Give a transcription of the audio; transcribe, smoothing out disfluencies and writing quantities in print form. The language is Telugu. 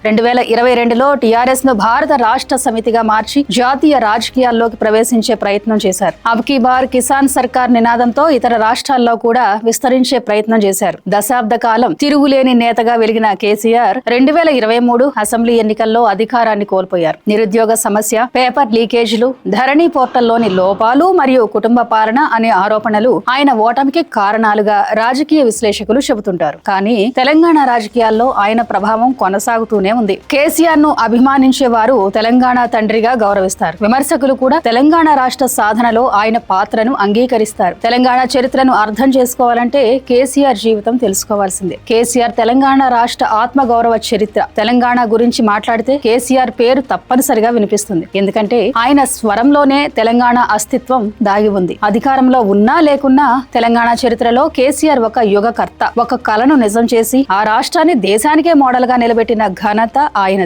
2022లో టీఆర్ఎస్ ను భారత రాష్ట్ర సమితిగా మార్చి జాతీయ రాజకీయాల్లోకి ప్రవేశించే ప్రయత్నం చేశారు. అబ్ కీ బార్ కిసాన్ సర్కార్ నినాదంతో ఇతర రాష్ట్రాల్లో కూడా విస్తరించే ప్రయత్నం చేశారు. దశాబ్ద కాలం తిరుగులేని నేతగా వెలిగిన కేసీఆర్ 2023 అసెంబ్లీ ఎన్నికల్లో అధికారాన్ని కోల్పోయారు. నిరుద్యోగ సమస్య, పేపర్ లీకేజీలు, ధరణి పోర్టల్లోని లోపాలు మరియు కుటుంబ పాలన అనే ఆరోపణలు ఆయన ఓటమికి కారణాలుగా రాజకీయ విశ్లేషకులు చెబుతుంటారు. కానీ తెలంగాణ రాజకీయాల్లో ఆయన ప్రభావం కొనసాగుతూనే ఉంది. కేసీఆర్ ను అభిమానించే వారు తెలంగాణ తండ్రిగా గౌరవిస్తారు. విమర్శకులు కూడా తెలంగాణ రాష్ట్ర సాధనలో ఆయన పాత్రను అంగీకరిస్తారు. తెలంగాణ చరిత్రను అర్థం చేసుకోవాలంటే కేసీఆర్ జీవితం తెలుసుకోవాల్సిందే. కేసీఆర్ తెలంగాణ రాష్ట్ర ఆత్మ గౌరవ చరిత్ర. తెలంగాణ గురించి మాట్లాడితే కేసీఆర్ పేరు తప్పనిసరిగా వినిపిస్తుంది. ఎందుకంటే ఆయన స్వరంలోనే తెలంగాణ అస్తిత్వం దాగి ఉంది. అధికారంలో ఉన్నా లేకున్నా తెలంగాణ చరిత్రలో కేసీఆర్ ఒక యుగకర్త. ఒక కలను నిజం చేసి ఆ రాష్ట్రాన్ని దేశానికే మోడల్ గా నిలబెట్టిన ఘనత ఆయనది.